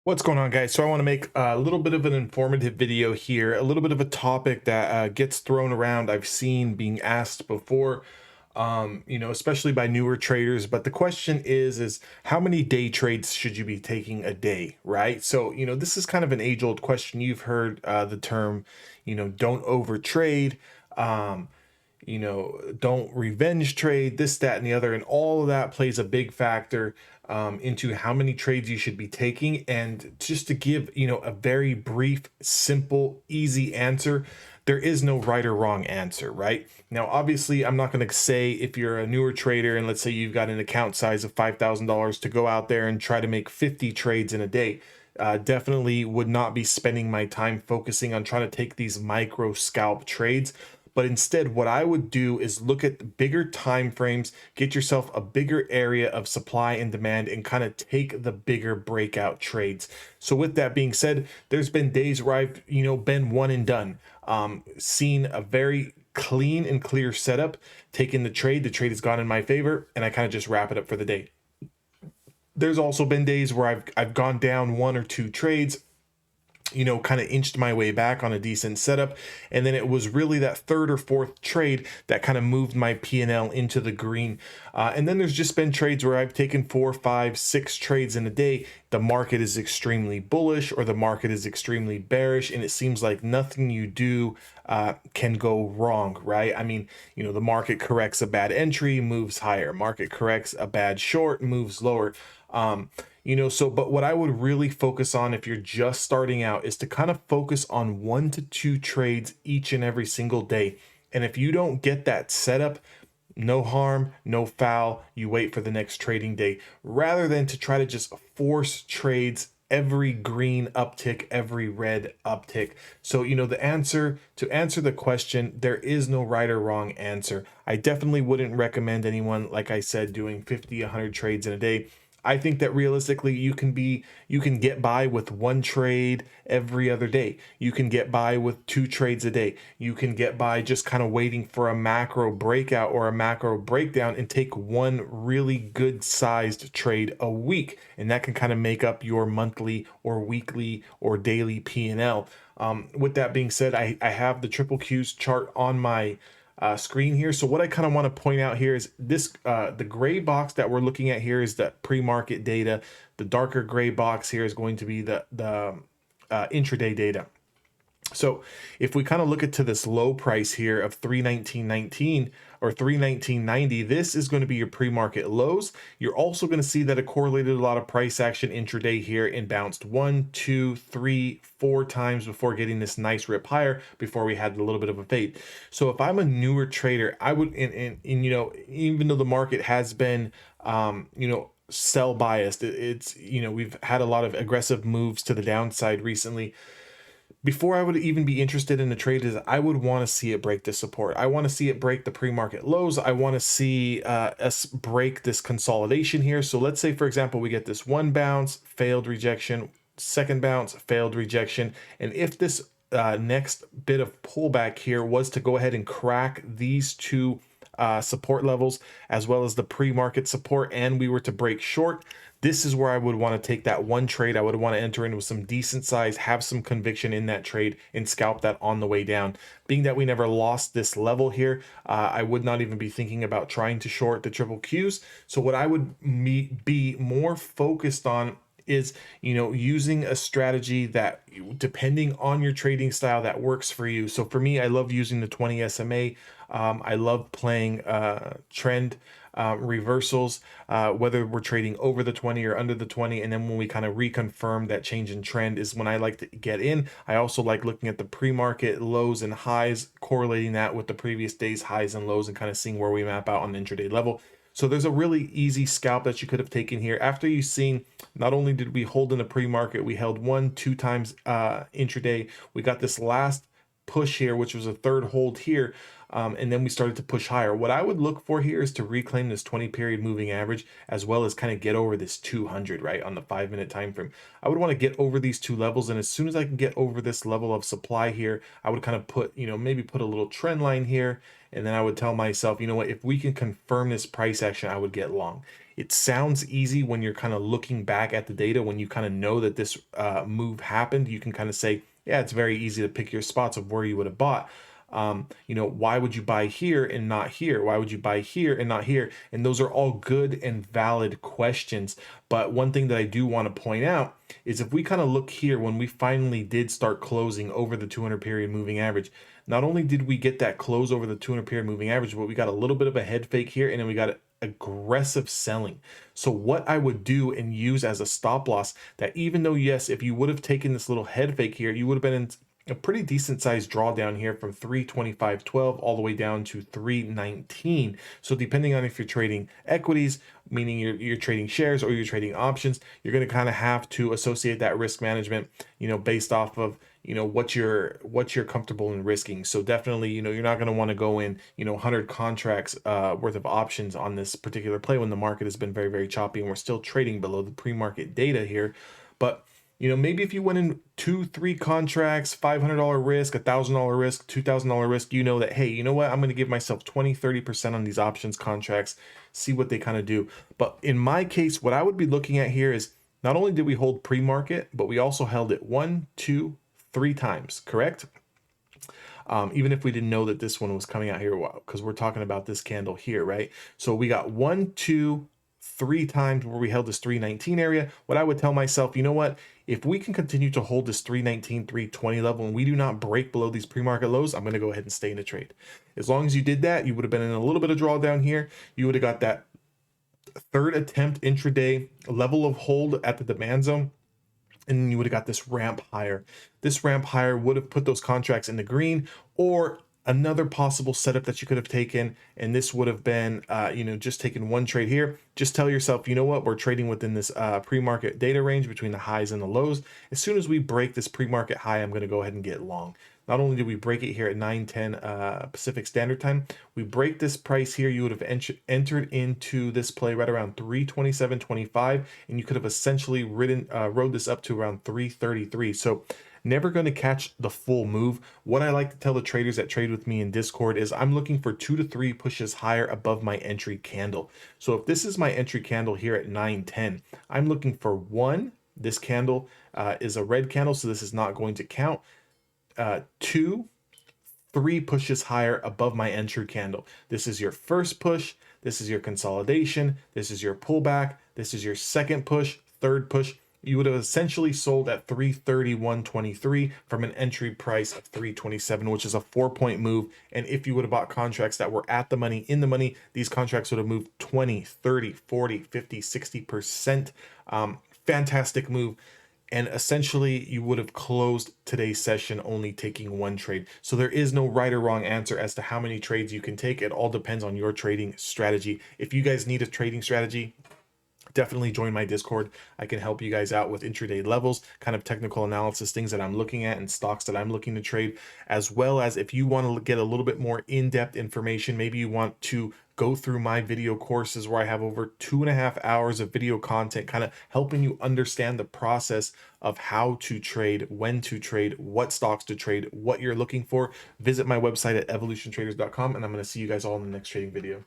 What's going on, guys? So I want to make a little bit of an informative video here, a little bit of a topic that gets thrown around. I've seen being asked before, especially by newer traders. But the question is how many day trades should you be taking a day, right? So, this is kind of an age-old question. You've heard the term, don't over trade. Um, don't revenge trade, this, that, and the other. And all of that plays a big factor into how many trades you should be taking. And just to give, a very brief, simple, easy answer, there is no right or wrong answer, right? Now, obviously, I'm not going to say if you're a newer trader and let's say you've got an account size of $5,000 to go out there and try to make 50 trades in a day. Definitely would not be spending my time focusing on trying to take these micro scalp trades. But instead, what I would do is look at the bigger time frames, get yourself a bigger area of supply and demand, and kind of take the bigger breakout trades. So with that being said, there's been days where I've, been one and done, seen a very clean and clear setup, taken the trade has gone in my favor, and I kind of just wrap it up for the day. There's also been days where I've gone down one or two trades, kind of inched my way back on a decent setup. And then it was really that third or fourth trade that kind of moved my P&L into the green. And then there's just been trades where I've taken 4, 5, 6 trades in a day. The market is extremely bullish or the market is extremely bearish. And it seems like nothing you do can go wrong, right? I mean, the market corrects a bad entry, moves higher. Market corrects a bad short, moves lower. But what I would really focus on if you're just starting out is to kind of focus on 1 to 2 trades each and every single day. And if you don't get that setup, no harm, no foul, you wait for the next trading day rather than to try to just force trades every green uptick, every red uptick. So, the answer to answer the question, there is no right or wrong answer. I definitely wouldn't recommend anyone, like I said, doing 50, 100 trades in a day. I think that realistically you can get by with 1 trade every other day. You can get by with 2 trades a day. You can get by just kind of waiting for a macro breakout or a macro breakdown and take 1 really good sized trade a week. And that can kind of make up your monthly or weekly or daily P&L. With that being said, I have the triple Qs chart on my screen here. So what I kind of want to point out here is this, the gray box that we're looking at here is the pre-market data. The darker gray box here is going to be the intraday data. So if we kind of look at to this low price here of 319.19 or 319.90, this is going to be your pre-market lows. You're also going to see that it correlated a lot of price action intraday here and bounced 1, 2, 3, 4 times before getting this nice rip higher before we had a little bit of a fade. So if I'm a newer trader, I would, even though the market has been, sell biased, we've had a lot of aggressive moves to the downside recently. Before I would even be interested in a trade, is I would want to see it break the support. I want to see it break the pre-market lows. I want to see us break this consolidation here. So let's say, for example, we get this 1 bounce, failed rejection, 2nd bounce, failed rejection. And if this next bit of pullback here was to go ahead and crack these 2 support levels, as well as the pre-market support, and we were to break short, this is where I would want to take that 1 trade. I would want to enter in with some decent size, have some conviction in that trade, and scalp that on the way down. Being that we never lost this level here, I would not even be thinking about trying to short the triple Qs. So what I would be more focused on is, using a strategy that, depending on your trading style, that works for you. So for me, I love using the 20 SMA. I love playing trend reversals, whether we're trading over the 20 or under the 20. And then when we kind of reconfirm that change in trend is when I like to get in. I also like looking at the pre-market lows and highs, correlating that with the previous day's highs and lows and kind of seeing where we map out on the intraday level. So there's a really easy scalp that you could have taken here. After you've seen, not only did we hold in the pre-market, we held 1, 2 times intraday. We got this last push here, which was a 3rd hold here. And then we started to push higher. What I would look for here is to reclaim this 20 period moving average, as well as kind of get over this 200, right, on the 5-minute time frame. I would want to get over these 2 levels. And as soon as I can get over this level of supply here, I would kind of put, maybe put a little trend line here And then I would tell myself, you know what, if we can confirm this price action, I would get long. It sounds easy when you're kind of looking back at the data, when you kind of know that this move happened, you can kind of say, yeah, it's very easy to pick your spots of where you would have bought. You know, why would you buy here and not here? Why would you buy here and not here? And those are all good and valid questions. But one thing that I do want to point out is if we kind of look here, when we finally did start closing over the 200 period moving average, not only did we get that close over the 200 period moving average, but we got a little bit of a head fake here, and then we got aggressive selling. So what I would do and use as a stop loss, that even though, yes, if you would have taken this little head fake here, you would have been in a pretty decent sized drawdown here from 325.12 all the way down to 319. So depending on if you're trading equities, meaning you're trading shares, or you're trading options, you're going to kind of have to associate that risk management, you know, based off of, you know, what you're comfortable in risking. So definitely, you know, you're not going to want to go in, you know, 100 contracts worth of options on this particular play when the market has been very, very choppy and we're still trading below the pre-market data here. But you know, maybe if you went in 2-3 contracts, $500 risk, $1,000 risk, $2,000 risk, you know that, hey, you know what, I'm going to give myself 20-30% on these options contracts, see what they kind of do. But in my case, what I would be looking at here is not only did we hold pre-market, but we also held it 1, 2, 3 times, correct? Even if we didn't know that this one was coming out here, because we're talking about this candle here, right? So we got 1, 2, 3 times where we held this 319 area. What I would tell myself, you know what, if we can continue to hold this 319, 320 level and we do not break below these pre-market lows, I'm going to go ahead and stay in the trade. As long as you did that, you would have been in a little bit of drawdown here. You would have got that third attempt intraday level of hold at the demand zone, and then you would have got this ramp higher. This ramp higher would have put those contracts in the green, or another possible setup that you could have taken, and this would have been, you know, just taking one trade here. Just tell yourself, you know what, we're trading within this pre-market data range between the highs and the lows. As soon as we break this pre-market high, I'm going to go ahead and get long. Not only did we break it here at 9:10 Pacific Standard Time, we break this price here. You would have entered into this play right around 327.25, and you could have essentially rode this up to around 333. So never going to catch the full move. What I like to tell the traders that trade with me in Discord is I'm looking for 2 to 3 pushes higher above my entry candle. So if this is my entry candle here at 9:10, I'm looking for 1, this candle is a red candle, so this is not going to count. 2, 3 pushes higher above my entry candle. This is your first push, this is your consolidation, this is your pullback, this is your second push, third push. You would have essentially sold at 331.23 from an entry price of 327, which is a 4-point move. And if you would have bought contracts that were at the money, in the money, these contracts would have moved 20, 30, 40, 50, 60%. Fantastic move. And essentially you would have closed today's session only taking 1 trade. So there is no right or wrong answer as to how many trades you can take. It all depends on your trading strategy. If you guys need a trading strategy, definitely join my Discord. I can help you guys out with intraday levels, kind of technical analysis, things that I'm looking at and stocks that I'm looking to trade, as well as if you want to get a little bit more in-depth information, maybe you want to go through my video courses where I have over 2.5 hours of video content, kind of helping you understand the process of how to trade, when to trade, what stocks to trade, what you're looking for. Visit my website at evolutiontraders.com, and I'm going to see you guys all in the next trading video.